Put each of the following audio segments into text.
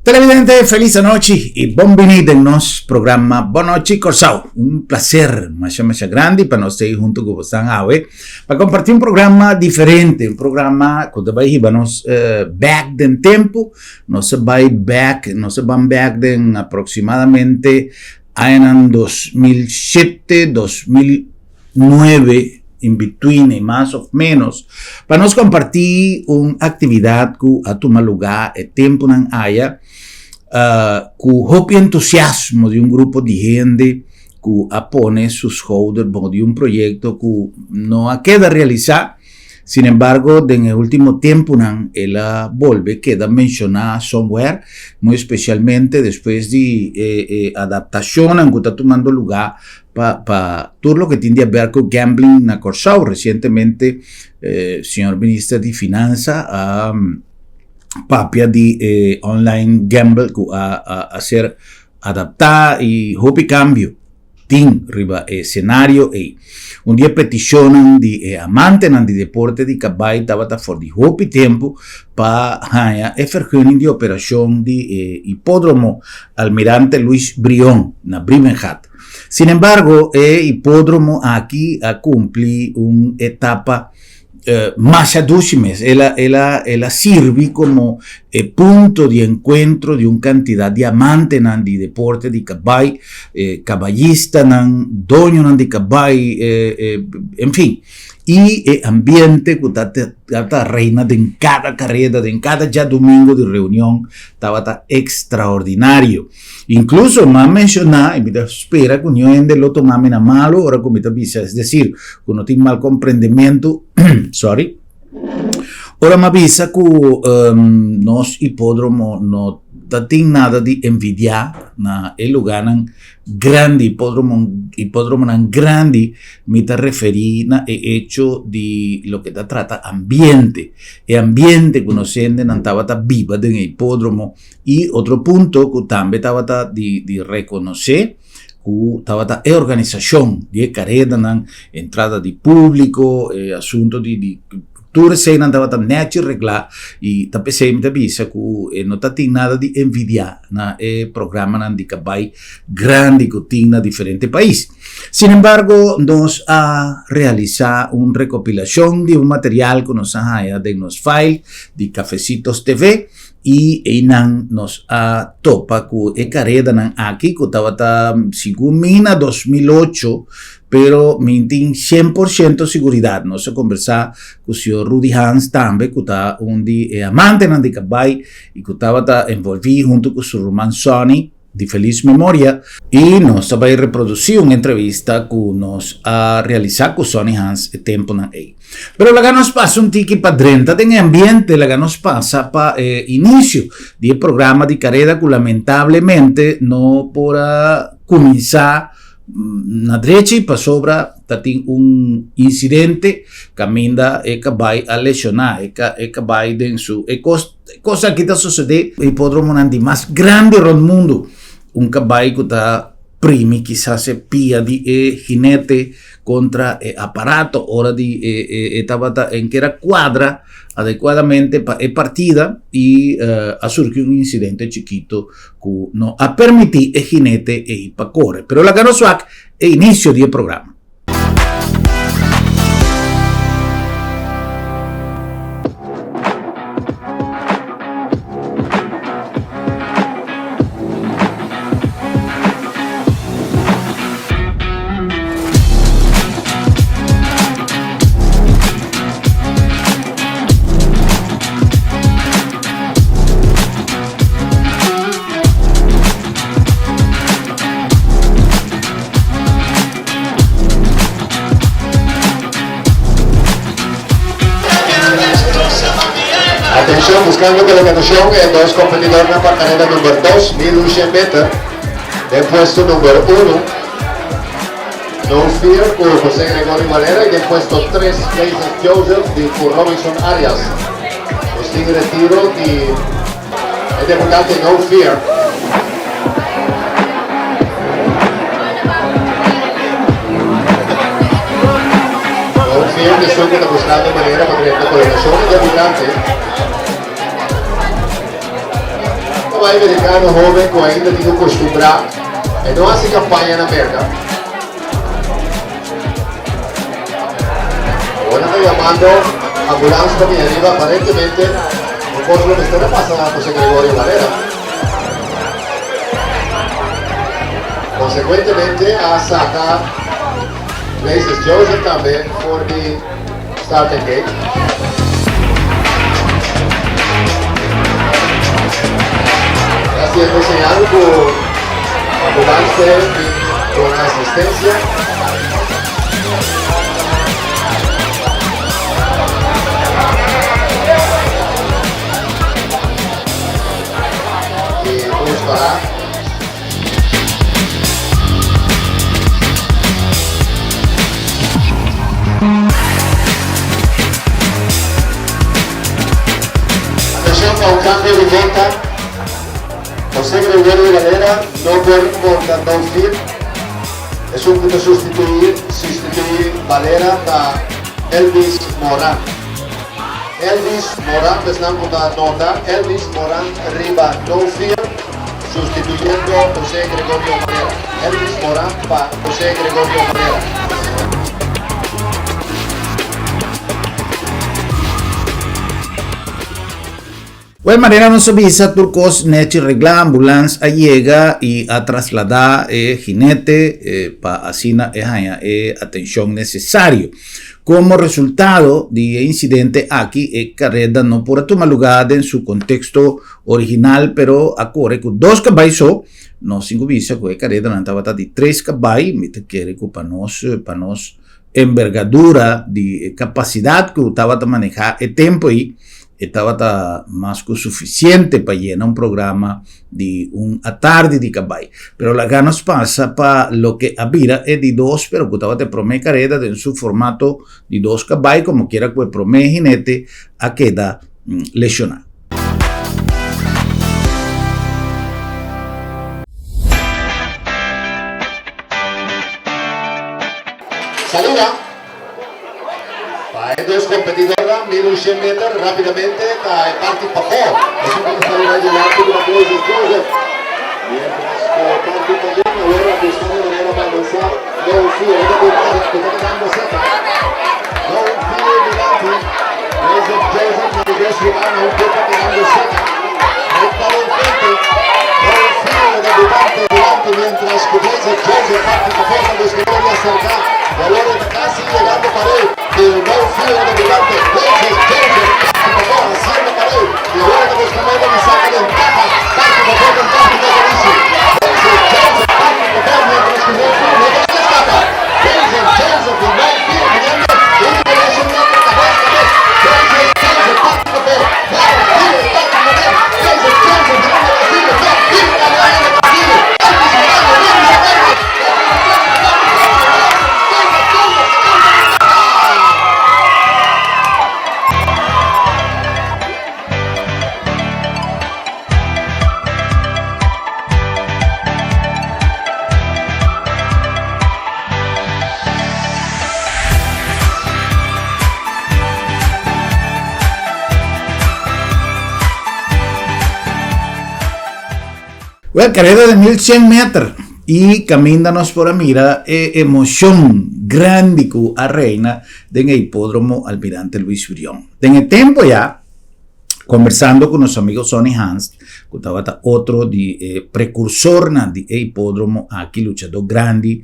Televidente, feliz noche y bienvenido en nuestro programa Boa Noite Corsao. Un placer, más grande para nosotros junto con ustedes para compartir un programa diferente, un programa que vamos back del tiempo, nos van back de aproximadamente en 2007, 2009, in between, más o menos, para nos compartir una actividad que ha tomado lugar el tiempo en haya, con el entusiasmo de un grupo de gente que apone sus holders de un proyecto que no queda realizar. Sin embargo, en el último tiempo, ella queda mencionada somewhere, muy especialmente después de adaptación que está tomando lugar para todo lo que tiene a ver con gambling en Corsao. Recientemente, señor ministro de Finanzas papia de online gamble que a ser adaptada y hope cambio tin riba escenario un día peticionan de amantes de deporte de caballo estaba for de hope tiempo para vergunning de operación de hipódromo Almirante Luis Brión na Birmingham. Sin embargo, el hipódromo aquí ha cumplido una etapa más adúcimes. Ella sirve como punto de encuentro de una cantidad de amantes de deporte de caballo, caballista, dueño de caballo, en fin. Y ambiente que está reina de cada carrera, de cada ya domingo de reunión, estaba extraordinario. Incluso más mencionar, y me espera que no es de lo tomame a malo, ahora como te avisa, es decir, que no tiene mal comprendimiento, sorry. Ahora me avisa que nos hipódromo no tiene nada de envidiar na el lugar grande hipódromo grande me te referí na hecho de lo que te trata ambiente conociendo estaba viva del hipódromo. Y otro punto que también estaba de reconocer que estaba organización de carrera, entrada de público, asunto de toda cena andava tan neto reglar e também sempre avisa que não tem nada de envidiar na programa de cabai grande que tem na diferente país. Sin embargo, nos ha realizado una recopilación de un material que nos ha de nos file de Cafecitos TV y nos ha topa que carrera aquí que estaba según mina 2008 pero mintin 100% seguridad. No se conversa con el señor Rudy Hans también, que está un amante de caballo y que estaba envolvido junto con su román Sonny de feliz memoria, y nos va a reproducir una entrevista que nos ha realizado con Sonny Hans el tiempo ahí. Pero la nos pasa un tiki para dentro del ambiente, la nos pasa para inicio del programa de carrera que lamentablemente no podrá comenzar na derecha y para sobra tem un incidente caminda e caballo a lesionar e caballo en su cosa que está sucedendo el hipódromo más grande del mundo, un caballo que está primi quizás se pia de jinete contra aparato hora de estaba en que era cuadra adecuadamente para partida y ha surgido un incidente chiquito que no ha permitido el jinete ir para correr. Pero la ganó SWAC e inicio del programa. Buscando colocación en dos competidores en la carrera número 2, 1100 metros, del puesto número 1, No Fear por José Gregorio Valera, y del puesto 3, Jason Joseph por Robinson Arias. Los tigres retiro y el debutante No Fear. No Fear que son que está buscando manera para tener la colocación del debutante. caballo americano joven que ainda tem que acostumbrar e não hace campanha na América. Ahora está llamando ambulancia también arriba, aparentemente no cosa lo que está pasando a José Gregorio Valera. Consequentemente a sacar Places Joseph também for the starting gate. Está siendo señalado por ambulancia con asistencia. Y vamos para a un cambio de meta. José Gregorio Valera no por no fit. Es un punto sustituir Valera para Elvis Morán. Elvis Morán, estamos con la nota. Elvis Morán arriba no fear, sustituyendo a José Gregorio Valera. Elvis Morán para José Gregorio Valera. De manera nos avisa turcos nechi regla ambulance a llega y a trasladar jinete para asina atención necesario. Como resultado del incidente aquí, carrera no por tomar lugar en su contexto original, pero ocurre que dos caballos no sin visa que carrera no estaba de 3 caballos, me quiere que para nos envergadura de capacidad que estaba a manejar el tiempo y estaba más que suficiente para llenar un programa de una tarde de caballo. Pero la ganas pasa para lo que había es de 2, pero que estaba de promé carrera en su formato de 2 caballos, como quiera que el promé jinete a queda lesionado. Salida. Hay dos competidoras, 1100 metros, rápidamente, está el Party Papó. Es un competidor de arte de la Places Joseph. Mientras que el Party Papó ahora buscando manera para avanzar. No fío, que está quedando cerca. No fío, Milante. Places Joseph, no debe subir, no está quedando cerca. Está en frente. No fío, de debutante delante, mientras que Places Joseph, Party Papó, cuando es que no voy a acercar. Y ahora está casi llegando para él. El no fío de delante, Places Joseph, Party haciendo para él. Y ahora buscando que saca ventaja. Party Papó con Party Papó. Places Joseph, Party mientras que no fío, no se escapa. Places Joseph, y no fío, mirando. Y le hace un otro caballo. Places Joseph, Party Papó. Claro, fío, Party Papó. Places Joseph, mirando la fila. No, fío, la gana de Brasil. Antes de ganar, vamos a ver. Bueno, carrera de 1100 metros y camínanos por mira emoción grande que a reina en el hipódromo Almirante Luis Urión. En el tiempo ya, conversando con los amigos Sonny Hans, que estaba otro de precursor de hipódromo aquí, luchador grande,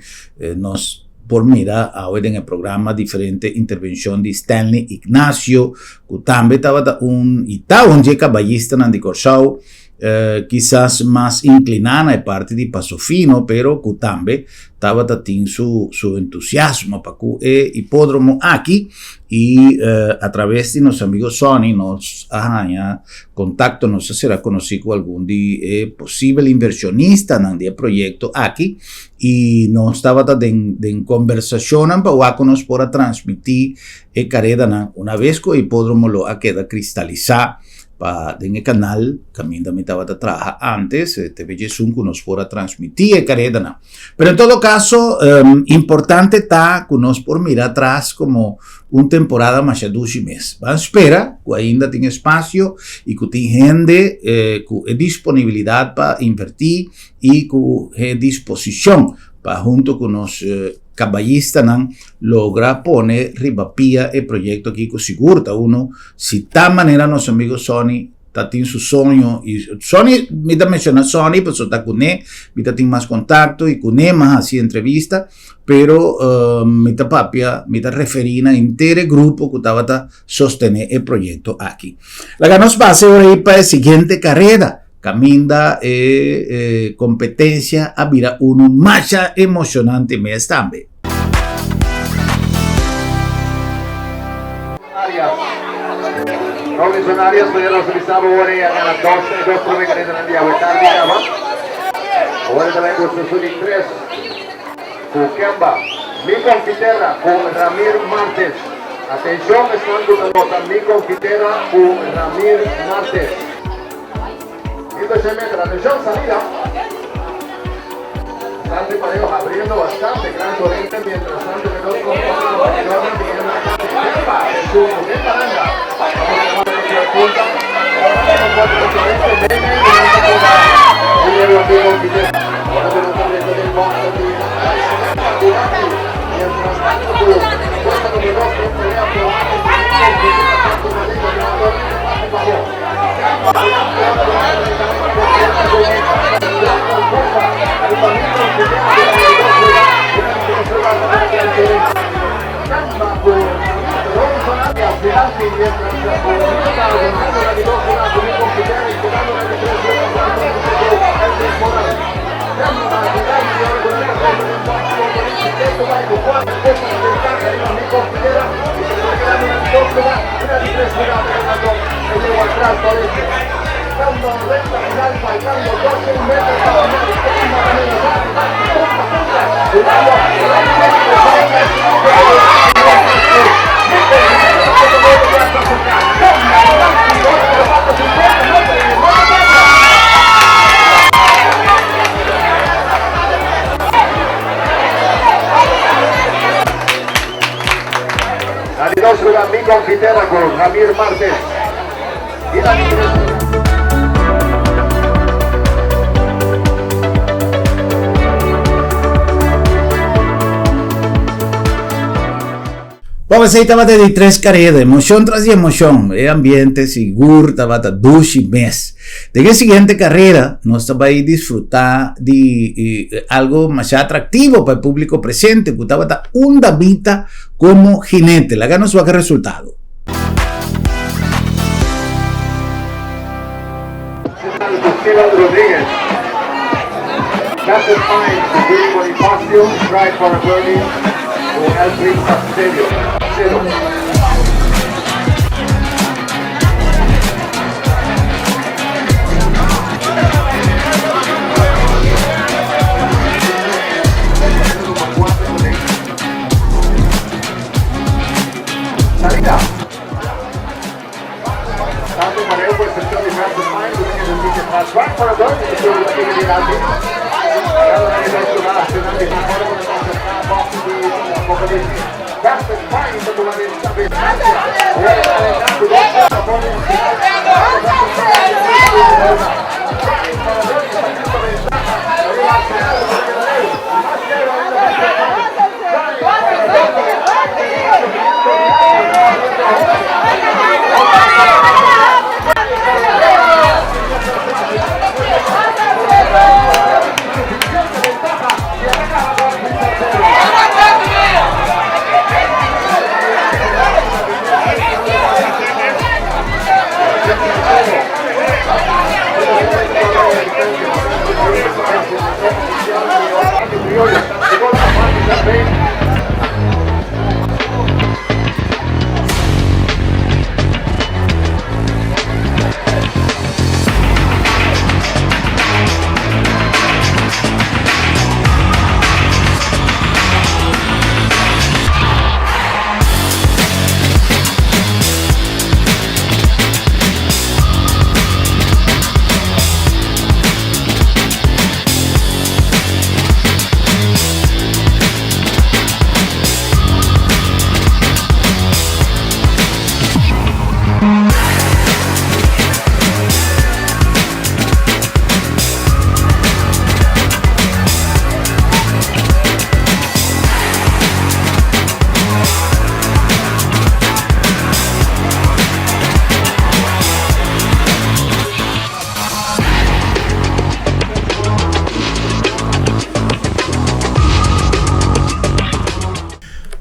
nos por mira ahora en el programa diferente intervención de Stanley Ignacio, que también estaba un caballista de Corsao, quizás más inclinada de parte de Paso Fino, pero que también estaba teniendo su entusiasmo para el hipódromo aquí y a través de nuestros amigos Sony nos contacto, nos será conocido algún posible inversionista en el proyecto aquí y nos estaba en conversación para que nos pueda transmitir carrera una vez que el hipódromo lo ha quedado cristalizado en el canal, también estaba trabaja antes, TV Zoom que nos fuera transmitir carrera. Pero en todo caso, importante está que nos por mirar atrás como una temporada más de 2 meses. Va a esperar que ainda tiene espacio y que tiene gente, que disponibilidad para invertir y que disposición para junto con los caballistas logra poner ribapía el proyecto aquí con seguro uno si tal manera los amigos Sony tienen su sueño y Sony me menciona Sony pues está con él me tiene más contacto y con él más así entrevista pero me papia me referir a entero grupo que estaba a sostener el proyecto aquí la que nos pase ahora para la siguiente carrera Caminda competencia a vida uno más emocionante mes también. Robinson Arias pudieron utilizar ahora ya ganan 2 provengan en el día de ahora también con Suli 3 con Kemba mi confitera con Ramir Martes atención están con la nota mi confitera con Ramir Martes 1200 metros, atención, salida. Bastante parejo, abriendo bastante, gran corriente, mientras tanto que dos compañeros vienen a la Kemba, el sumo, de paranga. Vamos a tomar la punta. Ahora tenemos 4 corrientes, y luego aquí con Quintero. Ahora tenemos corriente del bote, mientras tanto, cuesta con el 2, pelea por mi confitera con Ramir Martes y la Vamos a estaba de 3 carreras, emoción tras emoción, el ambiente seguro, estaba de 2 meses. De la siguiente carrera, nos estaba a disfrutar de algo más atractivo para el público presente, que estaba un Davita como jinete. La gana su resultado. Rodríguez. Captain Fine, Luis Bonifacio, Strike for a birdie, con Alfred Castello. 0. Salida. Tanto mareo por el sector de Captain Fine, que tiene el ticket para Strike for a birdie, que tiene la tiene de Alfred. Captain Fine untuk mengambil stabilisasi.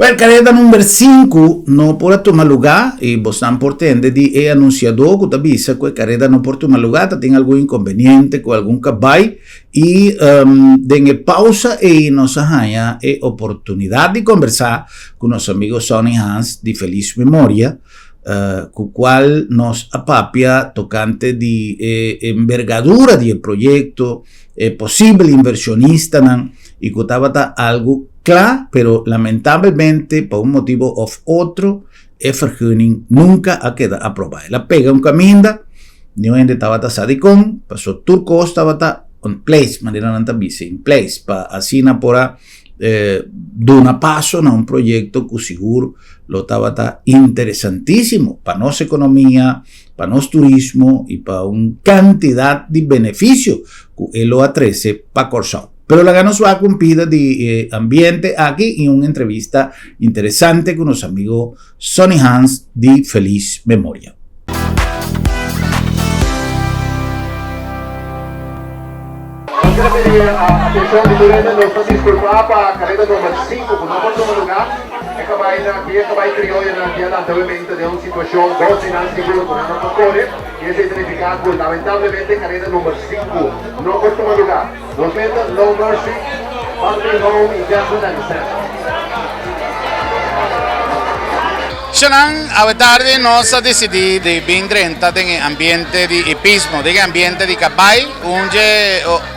Well, carrera número 5 não pode tomar lugar e você não pretende de anunciador que avisa que a carrera não pode tomar lugar, tem algum inconveniente com algum cabay e dengue pausa e nós arranha a oportunidade de conversar com nosso amigo Sonny Hans de Feliz Memória, com o qual nos apapia tocante de envergadura do projeto, possível inversionista e que estava algo claro, pero lamentablemente, por un motivo o otro, el vergunning nunca ha quedado aprobado. La pega un caminda, ni onde estaba sadicón, pasó turco estaba on place, manera nanta bici, in place, para así na pora dar paso a un proyecto que seguro lo estaba interesantísimo para nuestra economía, para nuestro turismo y para una cantidad de beneficios que él lo atrece para Corsao. Pero la ganó su cumplida de ambiente aquí en una entrevista interesante con los amigos Sonny Hans de Feliz Memoria. Quiero pedir atención de Turena, nos vamos a disculpar para la carrera número 5, con un último lugar. Acabei crioulo na dia anteriormente de uma situação bastante insegura com a corre, e esse significado, lamentavelmente, carreira número 5 não costuma lugar. Nos meta No Mercy, Family Home e Jasmine and Center. Shannon, a tarde nós decidimos de 2030 em ambiente de hipismo, de ambiente de cabay, onde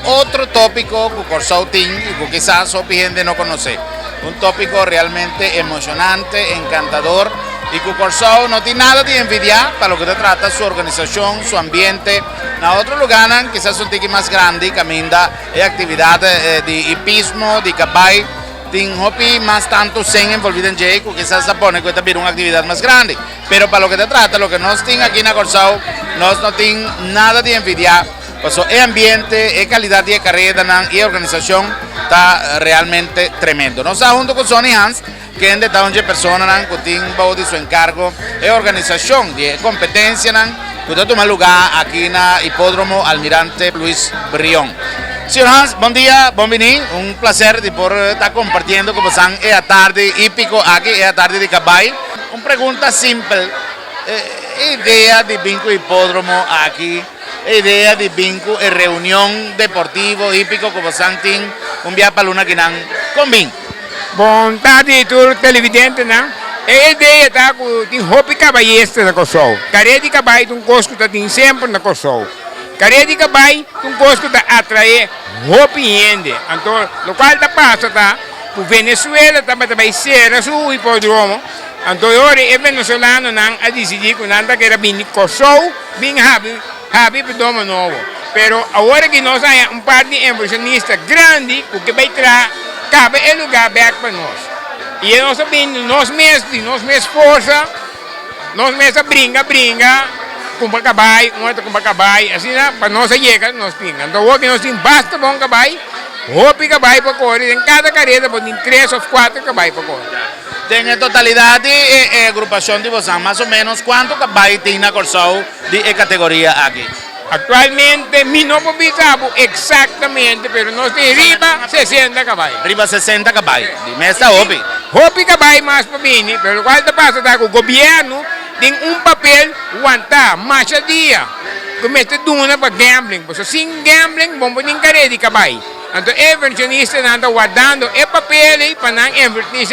outro tópico que o Corsao tem e que quizás a gente não conhece. Un tópico realmente emocionante, encantador y que Corsao no tiene nada de envidiar para lo que se trata su organización, su ambiente. En otro lugar, quizás un tiki más grande, caminda y actividad de hipismo, de cabay, tiene hobby más tanto sin envolvido en Jake, quizás se pone que también una actividad más grande. Pero para lo que se trata, lo que nos tiene aquí en Corsao, no tiene nada de envidiar. Pues el ambiente, la calidad de carrera y organización está realmente tremendo. Nos está junto con Sonny Hans, que es de donde personas que tienen de su encargo y organización de competencia que toma lugar aquí en el hipódromo Almirante Luis Brión. Señor Hans, buen día, bienvenido. Un placer de poder estar compartiendo con vosotros esta tarde hípico aquí, esta tarde de cabay. Una pregunta simple, idea de vinco hipódromo aquí. Idea de vinco e reunión deportivo hípico como Santin un via para luna que nan combin. Bom tarde tudo televidente né? A ideia tá com tem hopi cabaísta na Corsao. Caré de cabai um cosco tá tem sempre na Corsao. Caré de cabai um cosco tá atrair hopi ende. Então local da passa tá o Venezuela tá também ser o hipódromo. Então ora é venezuelano não a decidir com nada que era bem Corsao, bem Habi Domo Novo. Pero agora que nós temos par de inversionistas grande, o que vai trazer cabe o lugar back para nós. E nós sabemos, nós mesmos força, nós mesmos brinca, compra cabay, compra cabay, assim, para nós chegar, nós pinga. Então agora que nós temos basta bom cabay, hopi cabay para correr, em cada carrera, por 3 ou 4 cabay para correr. Tem a totalidade de agrupação de vocês, mais ou menos, quanto cabay tem na Corsao de categoria aqui? Atualmente, não sabemos exatamente, mas nós temos riba 60 caballos. Riba 60 caballos, de mesta hopi. Hopi caballos mais para mim, mas qual da passa da o governo tem papel aguentar mais a dia. Começa duna para gambling, porque sem gambling, vamos ter carreira de caballo. Então, o inversionista está guardando o papel para não invertir.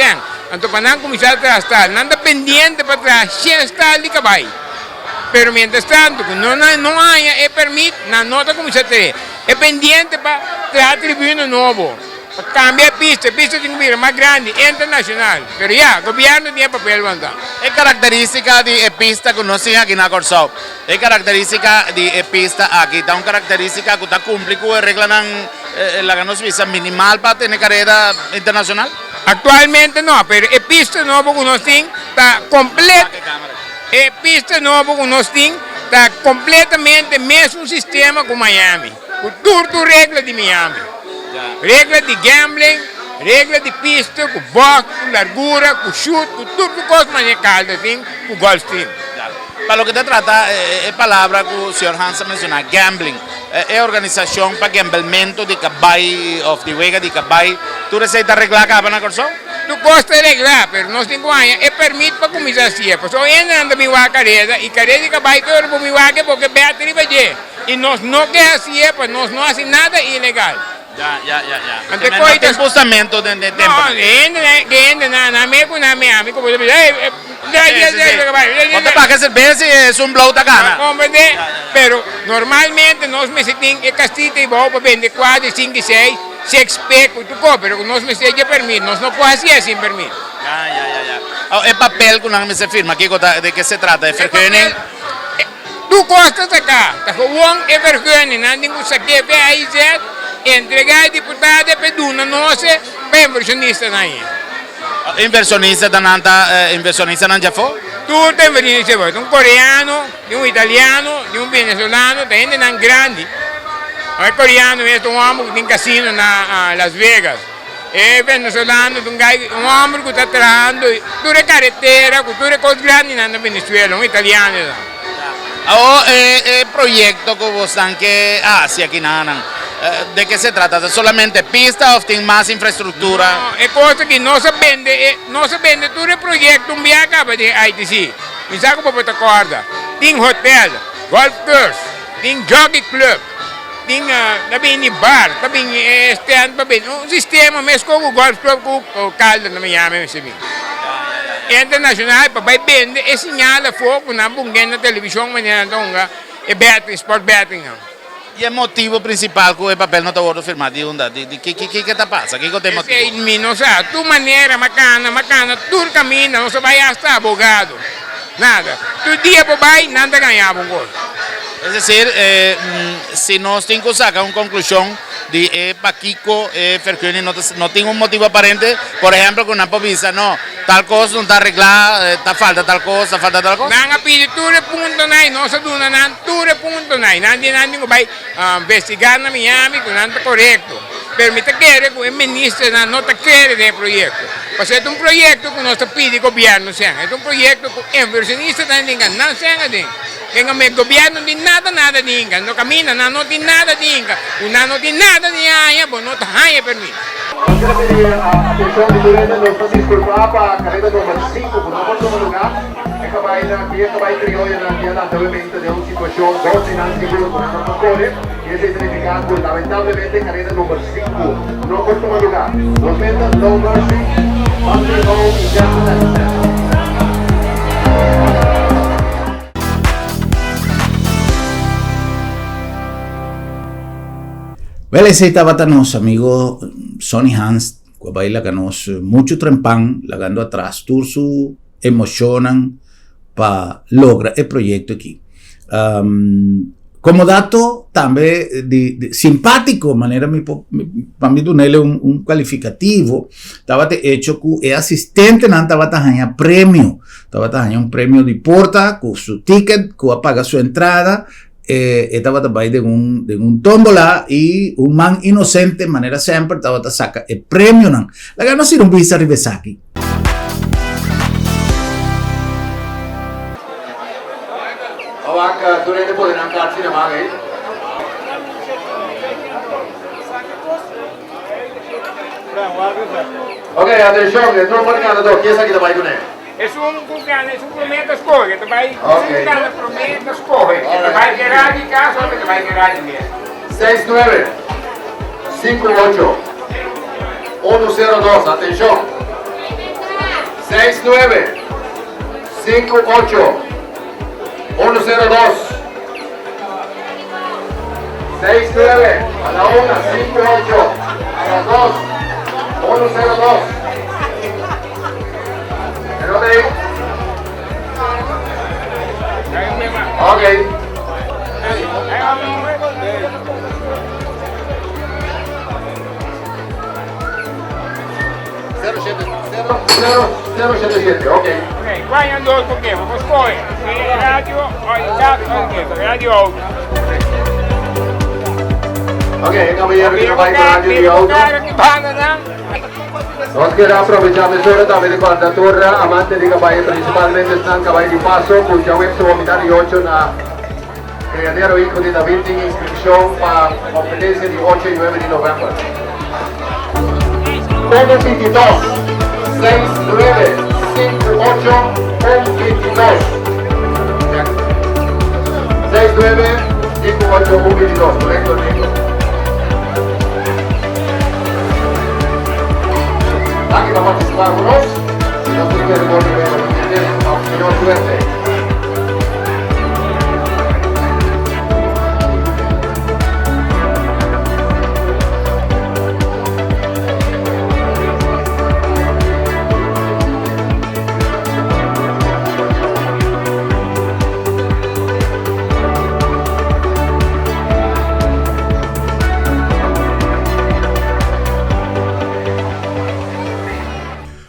Então, para não começar a gastar, não está pendente para trás, sem estar de caballo. Pero mientras tanto, não há permite, na nota como se tem, é pendente para atribuir um novo, para cambiar a pista tem que vir mais grande, internacional. Pero o governo tem papel levantar. É característica de pista que nós temos aqui na Corsao. É característica de pista aqui, está uma característica que está cumprindo com a regra na Suíça minimal para ter carreira internacional? Atualmente não, pero a pista nova que nós temos está completa. A pista nova que nós temos está completamente mesmo sistema com Miami. Com tudo regra de Miami. Regra de gambling, regra de pista, com box, com largura, com chute, com tudo coisa musical tem, com golf team. Para o que se trata, é palavra que o Sr. Hans mencionou, gambling. É organização para gamblemento de cabay, of the wega de cabay. Tu receita arreglar acaba na Corsao? tu costa arreglar, pero nós temos que permite para começar assim. Pues hoy anda mi va carrera y carrera que vai todo por mi va que porque Beatriz vai e nós não quer assim, pues nós não hacemos nada ilegal. Ya. Ante No coitas- tem postamento de tempo. No, ainda na amigo, como eu Bota para que cerveja es un blow da gana. compreende? Pero normalmente nós me sentimos e castita e bom para vender 4, 5, 6, 6 pecos, tu compra, pero nós me sentimos permite, nós não podemos fazer sem permite. Ya. El papel que uno se firma, ¿de qué se trata? ¿De vergunning? Tu costas acá, tá gewoon e vergunning, não tem que saber VIZ, entregar deputado e peduna nossa para inversionista aí. Inversionista non già fu? Tudo inversionista, um coreano, um italiano, um venezuelano, tem ainda não grande. O coreano é um homem que tem cassino na Las Vegas. E venezuelano um homem que está trabalhando, tudo é carretera, tudo é coisa grande na Venezuela, um italiano. El proyecto que vos están que hacia aquí nada. ¿De qué se trata? ¿De solamente pista o tiene más infraestructura? No, é coisa que não se vende todo o projeto um dia acaba de ITC. Me sabe como você acorda? Tem hotel, golf course, tem jockey club, tem também bar, também stand, um sistema mesmo com o golf club com o caldo na Miami, internacional para vai vender e sinala fogo na bunga na televisão manhã donga e betting sport betting. ¿Y el motivo principal que el papel no te voy a firmar? ¿Qué te pasa? ¿Qué te motiva? Esse menino, sabe, tu maneira macana, tu caminha, não se vai hasta abogado. Nada. Tu dia por vai, nada ganhava um gol. Es decir, si nos tengo que sacar una conclusión de Paquico, Fercuni no tiene un motivo aparente, por ejemplo, con una povisa, no, tal cosa no está arreglada, falta tal cosa. Nanga pili tudo punto nai, nossa duna nan tudo punto nai. Nandi vai investigar na Miami com nada correto. Permite que o ministro não está querendo o projeto. Porque é um projeto que nós pedimos ao governo, é um projeto que o inversionista não tem nada, o governo não tem nada, não caminha, não tem nada, não tem nada, não tem permite. Quiero pedir atención de Turena, nos está disculpando para la carrera número 5, por no por lugar. Esta vai criolha na guia obviamente de una situación dos inseguro con el motore y ese significado lamentablemente carrera número 5, no por tomar lugar. Los metas, no mercy, country home, injustice and success. Well, ese estaba nos amigo Sonny Hans, que baila que nos mucho trempan, lagando atrás, tursu emocionan para lograr el proyecto aquí. Como dato también simpático, manera para mí tenerle un calificativo, estaba hecho que el asistente no estaba tajando premio, estaba tajando un premio de porta con su ticket, que paga su entrada. Estaba también de un tómbola y un man inocente, manera siempre, estaba saca el premio. La ganó si un visa Rivesaki. Avak, Turena poderán quedarse en la Ok, atención, el número ganador, ¿quién es aquí de Baidune? É um prometa escorre, tu vai Ok. prometa escorre, tu vai virar de casa ou tu vai virar de mesa. 69 58 102, atención. 69 58 102. 69 a la 1, 58 a las 2, 102. ¿Pero ahí? Ok. Zero 77, ok. Ok, qua andou um pouquinho, vamos correr. Rádio, olha, rádio alto. Ok, caballero, que vai para radio di auto. Nos quiero aprovechar de sobre también con la torre amante de caballo, principalmente están caballos de paso, cuya web se va a mirar y 8 na criadero hijo de David en inscripción para competencia de 8 y 9 de noviembre. 22, 6-9-5-8-1-22, correcto, Nico. Aquí va a participar unos, si no tiene el gol de los señor suerte.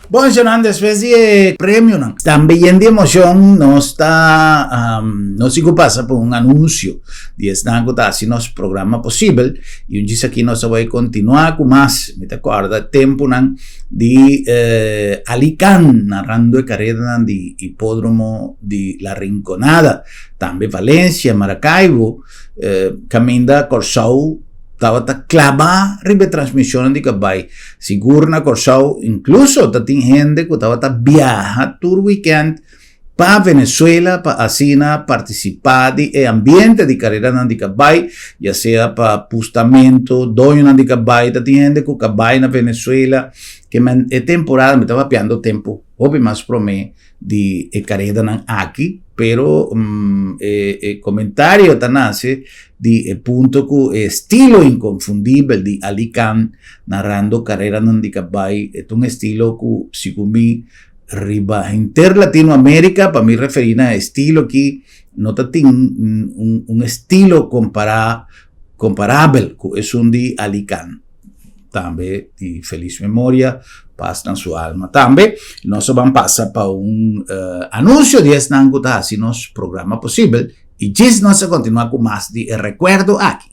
Bom, Jonathan, después de premio, ¿no? También de emoción no está, no sigo pasa por un anuncio de esta así nos programa posible y un día aquí nos voy a continuar con más, me te acuerdas, tiempo de Alicante, narrando de carrera de hipódromo de La Rinconada, también Valencia, Maracaibo, Caminda, Corsau, estava clavar retransmissão de Cabai. Seguro na Corsau, incluso tem gente que estava viajar todo weekend para Venezuela para assim participar do ambiente de carreira de Cabai, já seja para postamento, dono de Cabai, tem gente que Cabai na Venezuela, que é temporada, me estava piando tempo, houve mais para mim de carreira aqui, pero comentário nace de punto que estilo inconfundible de Alicante narrando carrera de Cabai, es un estilo que según mí riba inter Latinoamérica, para mí referir a estilo que no tiene un estilo comparable, que es un de Alicante. También de feliz memoria, paz en su alma. También nos vamos a pasar para un anuncio de esta así nos programa posible y Gis nos a continuar con más de recuerdo aquí.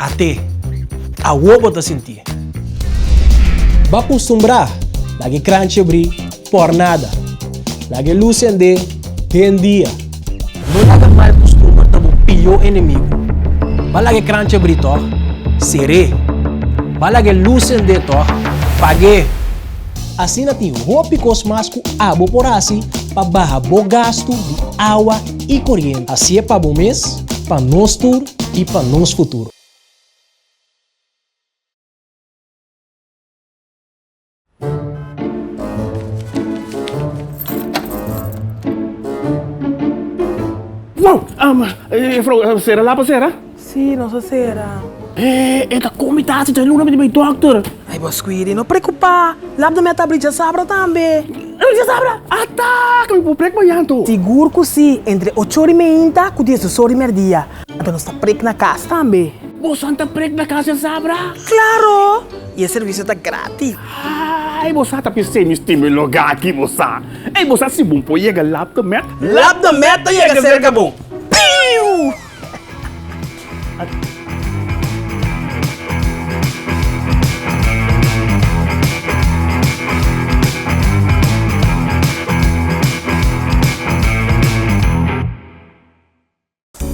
Até a uovo te sentir. Va acostumbrar, lagi crunch abrir por nada. Lagi luz ende bem dia. Não laga mal costuma tabo pior inimigo. Va lagi crunch abrir to, seré. Va lagi luz ende to, pague. Assim na tem roupa cosmasco abo por assim para barrar o gasto de água e corrente. Assim é para o mês, para nós tur e para nós futuro. Wow, será lá para será? Sì, non so se era. Esta comitasse tem luna de meu doctor. Ai, Bosquiri, non preoccupare. L'abdo me tablica sabra também. Ele sabra? Tá, que me vou preco yanto. Seguro que sim, entre 8h30 e 10h dia. Então nós tá preco na casa também. Você anda preco na casa sabra? Claro! E o serviço tá grátis. Ai, você tá pensando em este meu lugar aqui, você. Ei, você se bom pode chegar lá também? Lá da meta chega a ser bom. Piu!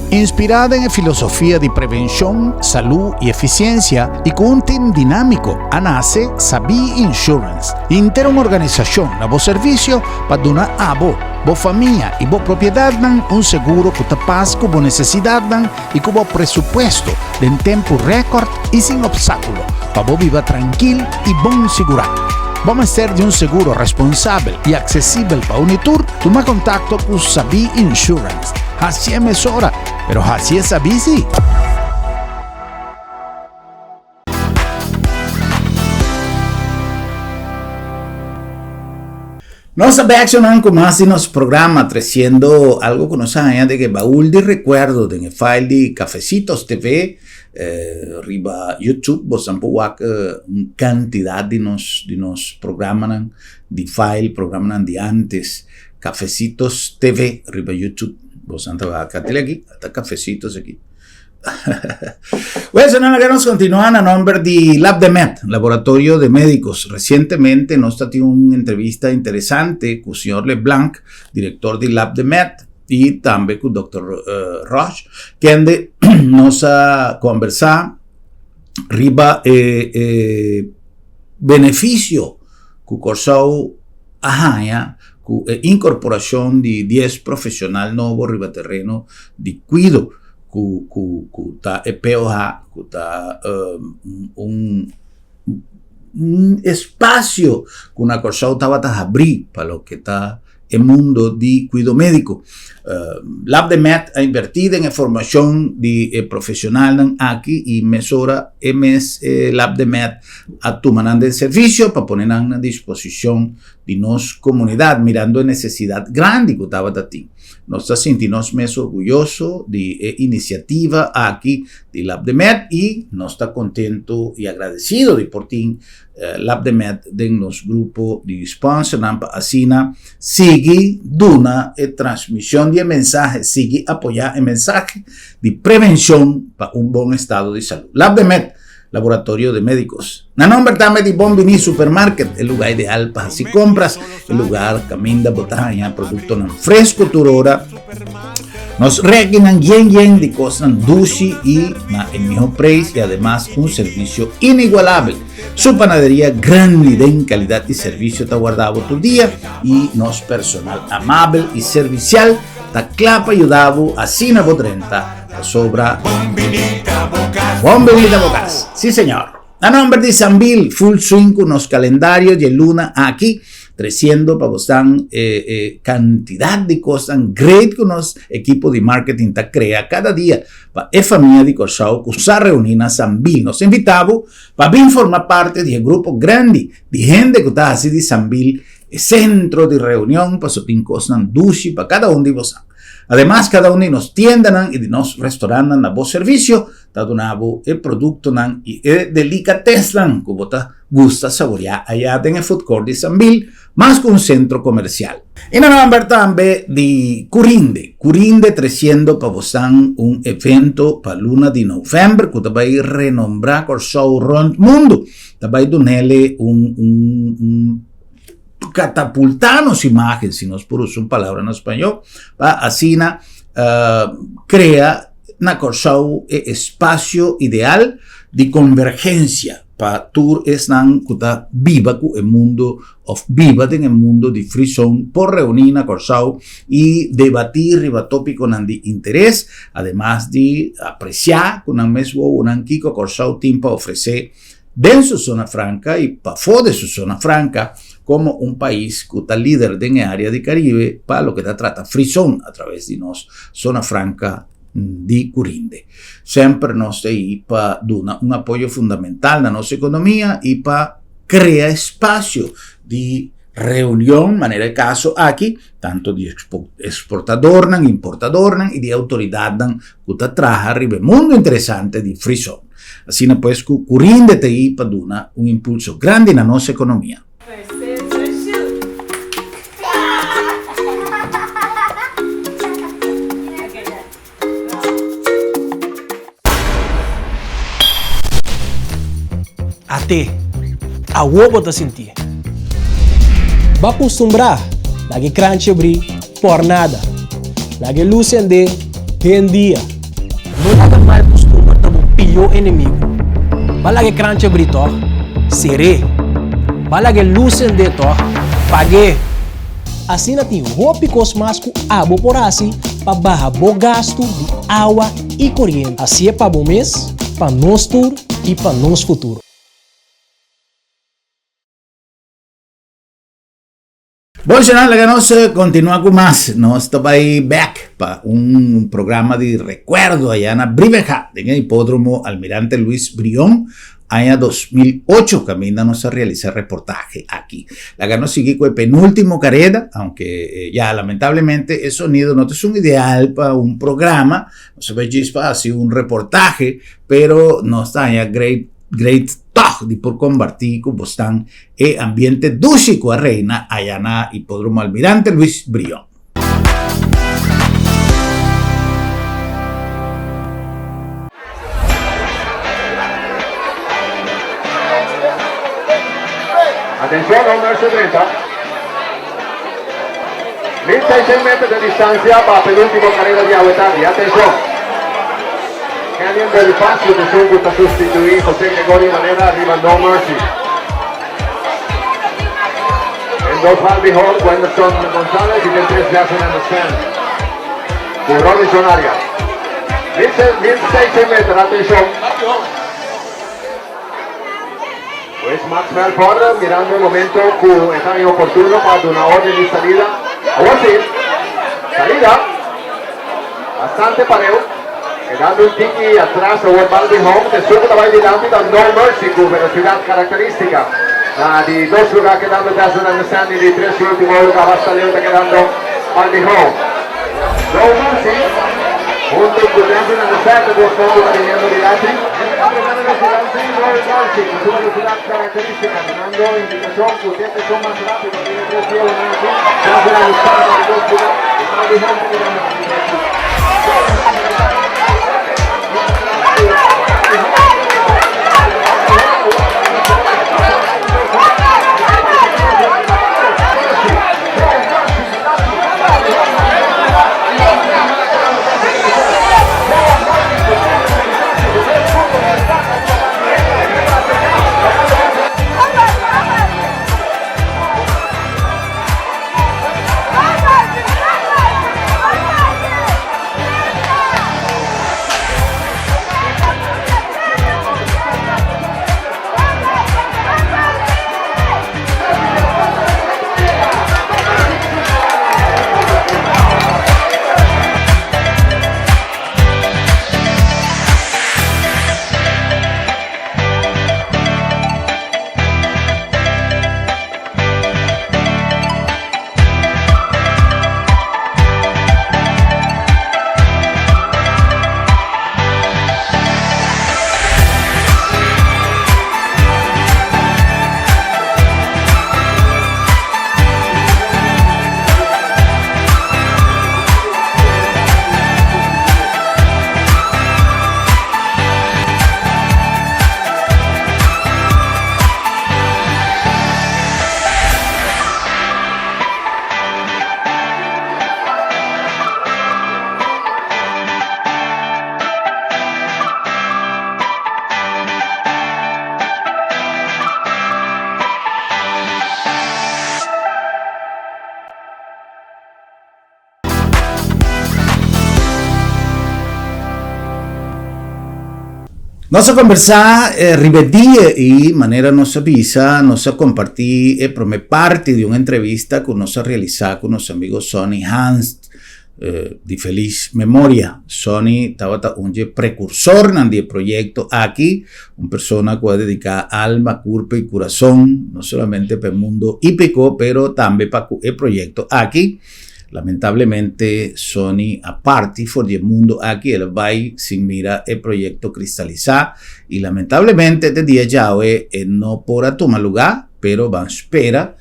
Inspirada en filosofía de prevención, salud y eficiencia y con un team dinámico, nace Sabi Insurance. Inter una organización a vos servicio para donar a vos familia y vos propiedad un seguro que te pasa con vos necesidad y con vos presupuesto en tiempo récord y sin obstáculo para vos vivir tranquilo y bon seguro. Vamos a ser de un seguro responsable y accesible para Unitur. Toma contacto con Sabi Insurance. Así es mesora, pero así es Sabi sí. Nos reaccionan con más de nos programa, trayendo algo que nos haya de que baúl de recuerdos en el file de Cafecitos TV, arriba YouTube, vos han una cantidad de nos programan, de file, programan de antes, Cafecitos TV, arriba YouTube, vos han trabajado aquí, hasta Cafecitos aquí. Bueno, nella nos continuano a nombre di Lab de Med, laboratorio de médicos. Recientemente nos ha tenido una entrevista interesante con el señor LeBlanc, director de Lab de Med, y también con el doctor Roche, que nos ha conversado riba beneficio que corsau ahanha con incorporación de 10 profesionales nuevos riba terreno de cuido que está POH, que está un espacio que una corsau estaba a abrir para lo que está el mundo de cuidado médico. Lab de Med ha invertido en formación de profesional aquí y mesura Lab de Med a tomar el servicio para poner a disposición de nuestra comunidad mirando la necesidad grande que estaba de ti. Nos sentimos más orgullosos de iniciativa aquí de Lab de Med y nos está contento y agradecido de por ti Lab de Med de nuestro grupo de sponsor asina sigue duna transmisión de mensajes, sigue apoyar el mensaje de prevención para un buen estado de salud. Lab de Med, laboratorio de médicos. Na nombre también de Bombini Supermarket, el lugar ideal para si compras, el lugar caminda botania, producto fresco turora. Nos requieren yen de cosas dulce y el mejor precio y además un servicio inigualable. Su panadería grande en calidad y servicio está guardado todo día y nos personal amable y servicial está clapa ayudado a Sina 30 sobra Bombinita Bocas. Sí señor. A nombre de Sambil, full swing con los calendarios y luna aquí, creciendo para vos cantidad de cosas great con los equipos de marketing ta crea cada día para familia de Corsau que se reúnen a Sambil. Nos invitamos para bien formar parte de un grupo grande de gente que está así de Sambil, centro de reunión para sotin cosas dulce para cada uno de vosotros. Además, cada uno de nos tiendas y de nos restaurantes a vos servicio, está donado el producto y el delicatessen que vos gusta saborear allá en el food court de Sambil, más que un centro comercial. Y no nombre también de Curinde 300 para vos un evento para luna de noviembre que te va a renombrar por show round mundo. Te va a donarle un catapultarnos imagen, si nos por usar una palabra en español, así crea una corsau espacio ideal de convergencia para tour esnan kuta viva el mundo of viva en el mundo de free zone por reunir una corsau y debatir riba tópico de interés, además de apreciar con un mesmo un kiko corsau team para ofrecer de su zona franca y para fuera de su zona franca como un país que está líder en el área de Caribe para lo que trata free zone a través de nos zona franca de Curinde. Siempre nos ahí para dar un apoyo fundamental a nuestra economía y para crear espacio de reunión, manera de caso aquí, tanto de exportador, importador y de autoridad que trabaja arriba el mundo interesante de free zone. Así pues, Curinde te ahí para dar un impulso grande en nuestra economía. Até a wobo te sentir. Va acostumbrar, lagi crunch abrir por nada. Lagi luz ende, dia. Não laga mal costuma ter um pior inimigo. Va lagi crunch abrir to, seré. Va lagi luz ende to, pague. Assim na tem roupa cosmasco abo por assim para barra bo gasto de água e corrente. Assim é para bom mês, para nós tur e para nós futuro. Bueno, nos continúa con más. Nos estaba ahí back para un programa de recuerdo allá en Briveja, en el hipódromo Almirante Luis Brión, año 2008, camíndanos a realizar reportaje aquí. La ganó sigue con el penúltimo carrera, aunque ya lamentablemente el sonido no es un ideal para un programa, no se ve chispa, así un reportaje, pero no está ya great talk de por compartir con Bostán el ambiente dúcico a reina allá en el hipódromo Almirante Luis Brión. Atención, no Mercy 30. 1600 metros de distancia para penúltimo carrera de Aguetari. Atención. Canyon del Paso de Sun gusta sustituir José Gregorio Manera arriba No Mercy. En 2 Valvijón, Wenderson González y del 3 Jason Anderson. Por Robinson Arias. 1600 metros, atención. Pues Max Melford mirando el momento que está inoportuno para una orden de salida. Ahora sí, salida. Bastante parejo. Quedando un tiki atrás a World Balvin Home, de suerte va adelante da No Mercy con velocidad característica. La de 2 lugares quedando Jason Anderson y de 3 último lugar hasta Leota quedando Balvin Home. No Mercy, junto con Jason Anderson, dos fondos viniendo de Latri. No Mercy con su velocidad característica, ganando indicación, sus dientes son más rápidos, tiene 3 días de Latri. Jason Anderson de 2 lugares, Balvin Home quedando Nós a conversar rivedia e maneira nossa visa, nós a compartir prome parte de uma entrevista que nós a realizar com nosso amigo Sonny Hans, de feliz memória. Sonny estava um precursor nesse projeto aqui, uma pessoa que vai dedicar alma, corpo e coração, não somente para o mundo hípico, pero também para o projeto aqui. Lamentablemente, Sonny, a parte for el mundo aquí, él va sin mira el proyecto cristalizar y lamentablemente este día ya no podrá tomar lugar, pero van a esperar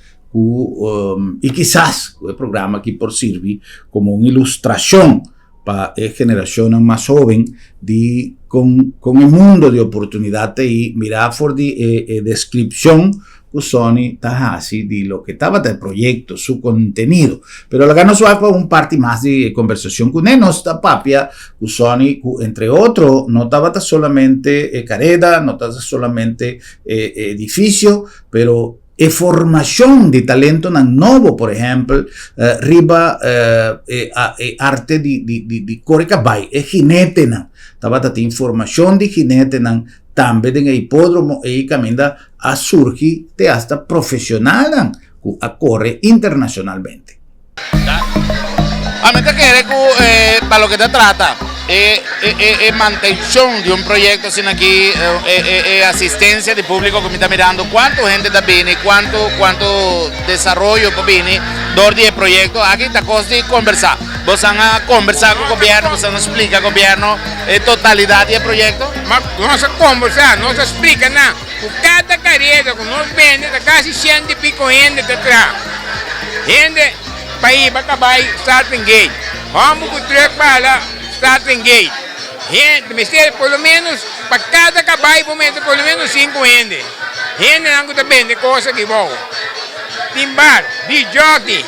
y quizás el programa aquí por servir como una ilustración para la generación más joven con el mundo de oportunidades y mirar por la descripción que Sonny está así de lo que estaba del proyecto, su contenido. Pero acá nos va para un parte más de conversación con él, esta papia, que Sonny, entre otros, no estaba solamente carrera, no estaba solamente edificio, pero formación de talento nuevo, por ejemplo, riba arte de Coricabay, jinete, estaba información de jinete, también en el hipódromo y camina a surgir de hasta profesional a correr internacionalmente. A mí te quiere que para lo que te trata mantención de un proyecto sin aquí asistencia de público que me está mirando, cuánta gente está viene, cuánto desarrollo viene del proyecto. Aquí está cosa de conversar. Vos van a conversar con el gobierno, vos van a explicar al gobierno totalidad del proyecto. Vamos a conversar, no se explica nada. Por cada carrera que nos vende, está casi 100 y pico gente detrás. Gente para ir para acabar starting gate. Vamos com o truck para lá, starting gate. Gente, por lo menos, para cada caballo, pelo menos 5 gente. Gente não está vendo coisa que bom. timbar, di jockey,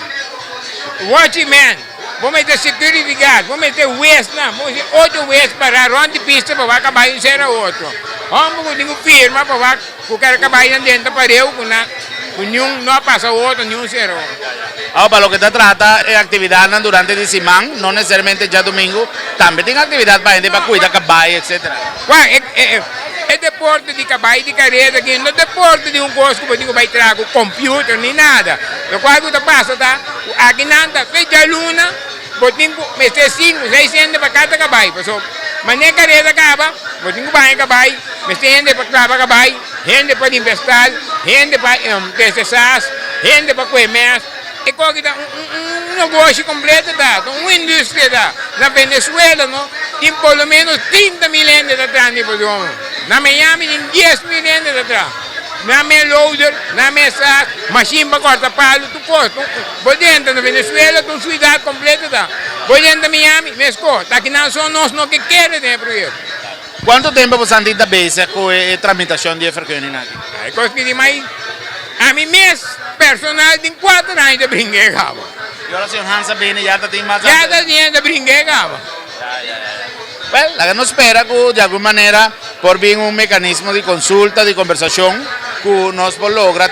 watchman, vamos ter security guard, vamos ter West na, vamos ter 8 West para ronda de pista para vai acabar em ser outro. Vamos ter firma para vai o cara acabar em dentro para eu com nenhum não passa outro nenhum zero. Ahora, para lo que te trata es actividad durante la semana, no necesariamente ya domingo, también tiene actividad para gente para cuidar caballo, etc. É deporte de caballo de carreta aqui, não é deporte de gosto que você vai trazer computer nem nada. O qual que passa, tá? Aqui nada, fez a luna, botinho, mas tem 5, 6 gente para cada caballo, pessoal. Mas nem carreta acaba, botinho vai caballo, mas tem gente para trabalhar caballo, gente para investir, gente para testar, gente para comer. É coisa negócio completo da, uma indústria da. Na Venezuela, não, tem pelo menos 30 mil anos atrás de produção. Na Miami tem 10 mil anos atrás. Na minha loader, na minha machine para cortar palo, tu costa. Por dentro na Venezuela, tu cidade completa da. Por dentro da Miami, mesco, tá aqui não são nós não que querem né projeto. ¿Cuánto tiempo vos andás veces con la tramitación de frecuencia? Aí coisa que demais, a mim mês personal tem 4 anos de brinquedo. Y ahora señor Hans viene ya te tiene más. Já está de brinquedo. Bueno, la que nos espera que de alguna manera por bien un mecanismo de consulta, de conversación, que nos logra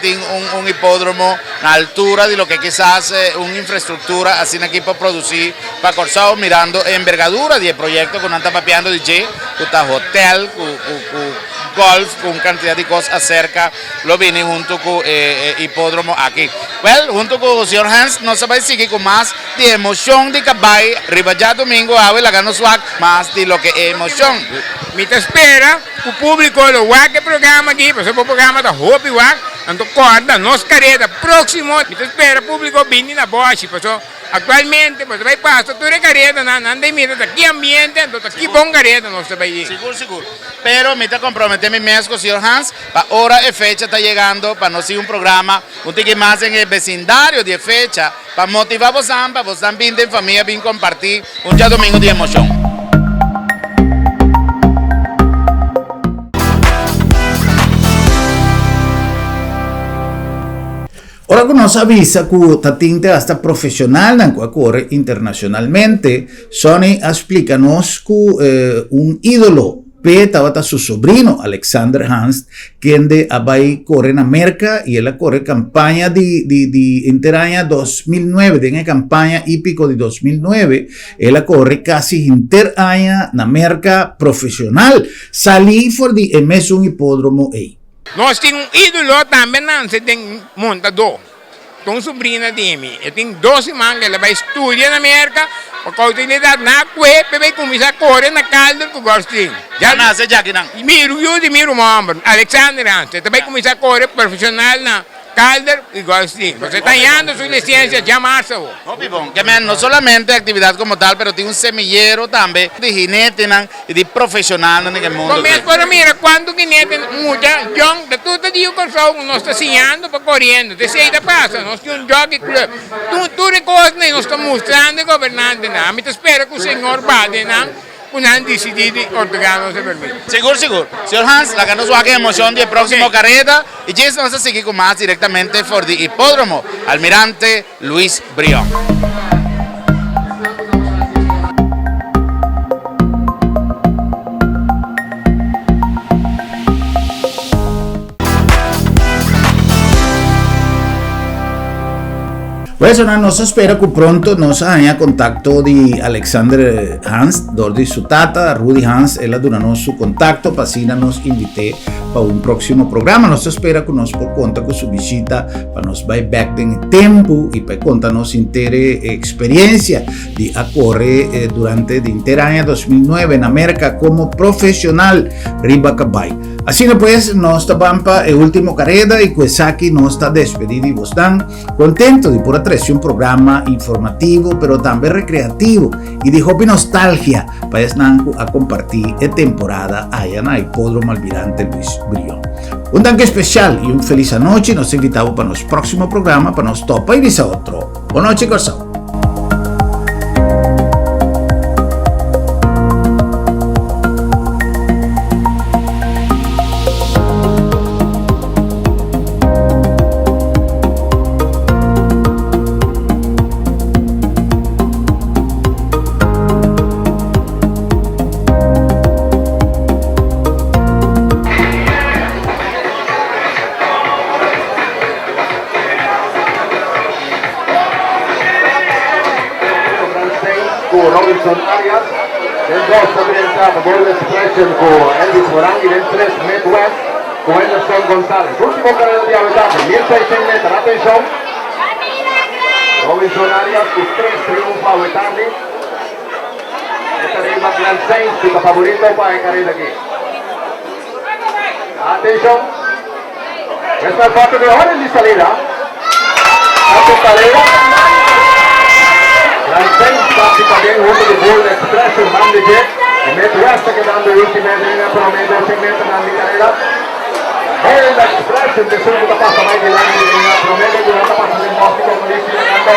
un hipódromo a altura de lo que quizás una infraestructura así aquí para producir, para Corsao mirando envergadura de proyecto que no está papeando de que está hotel, golf, con cantidad de cosas acerca, lo viene junto con hipódromo aquí. Well, junto con el señor Hans, nos va a seguir con más de emoción de caballo, arriba ya domingo, a ver, la gana swag, más de lo que es emoción. Me te espera, o público do WAC programa aqui, você o programa da Hope WAC, ando corda, nos careta, próximo, me te espera, público vindo na Bosch, pessoal. Atualmente, você vai passar toda a careta, não anda mira daqui ambiente, então aqui bom careta nós vai ir. Seguro. Pero me te comprometer mi mes con el señor Hans, para hora y fecha está llegando, para no seguir un programa, un tique más en el vecindario de fecha, para motivar a vos también de familia, bien compartir un día domingo de emoción. Ora que nos avisa que tatinte hasta profesional en que corre internacionalmente, Sony explícanos que un ídolo estaba su sobrino Alexander Hans, quien de Abai corre en América y él corre campaña de interaña 2009, de campaña hípico de 2009, él corre casi interaña en América profesional, salí por de MS un hipódromo ahí. Nós temos ídolo também, você tem montador. Tem sobrinha de mim. Eu tenho 12 anos, ela vai estudar na América, porque a utilidade na cueca vai começar a correr na calda que eu gosto de. Já nasce já aqui não? Miro eu de miro mambo, Alexander Hans. Você vai começar a correr profissional na calda que eu gosto de. Você está ganhando sua licença já março. No, Pipón, que no solamente actividad como tal, pero tiene un semillero también de jinete y de profesional en el mundo. Começa para mira, quando que nete muda, John, de tudo dia que nós está ensinando para correndo, de seita passa, nós temos um jockey club, tu recorda, nós estamos mostrando governante, não, me espera que o senhor bate, não, não decidir ordenar se permite. Seguro. Señor Hans, la que nos va a emoción de próximo carrera y ya vamos a seguir con más directamente por el hipódromo Almirante Luis Brión. Pues nos espera que pronto nos haya contacto de Alexander Hans, de su tata, Rudy Hans, él donarnos su contacto, para así nos invite para un próximo programa. Nos espera que nos por conta con su visita, para nos va back en tiempo y para contarnos intere experiencia de correr durante el interaño 2009 en América como profesional Riba Cabay. Así pues, nos tapampa el último carrera y pues aquí nos está despedido y vos tan contento de por atrás un programa informativo, pero también recreativo y de hobby nostalgia para a compartir la temporada allá en el hipódromo Almirante Luis Brión. Un tanque especial y un feliz noche. Nos invitamos para nuestro próximo programa, para nos topa y visa otro. Buenas noches, Corsao. Robinson Arias. Del 2 también entramos Gold Expression con Elvis Morán y del 3 Midwest con Anderson González. Último carrera de Avetable, 1600 metros, atención. Robinson Arias, sus 3 triunfa Avetable. Esta arriba Grand Saints, tu favorito para el carrera aquí. Atención. Esta es parte de orden de salida. Tanto carrera. Grand Saints casi también junto de Gold Expression, Van de Jet. Y Midwest quedando última en el promedio, 100 metros en la carrera. Gold Expression de segundo pasa más adelante en el promedio, y una pasa del Boston, como dice, ganando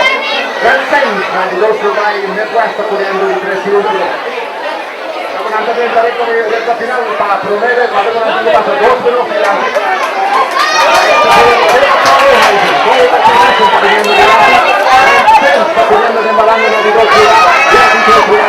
Grand Saints, 92 lugar y Midwest corriendo de 3 segundos. Antes de entrar en la final para promedio, cuando con el paso 2 velocidades. Está poniendo de embalando en el 2 lugar.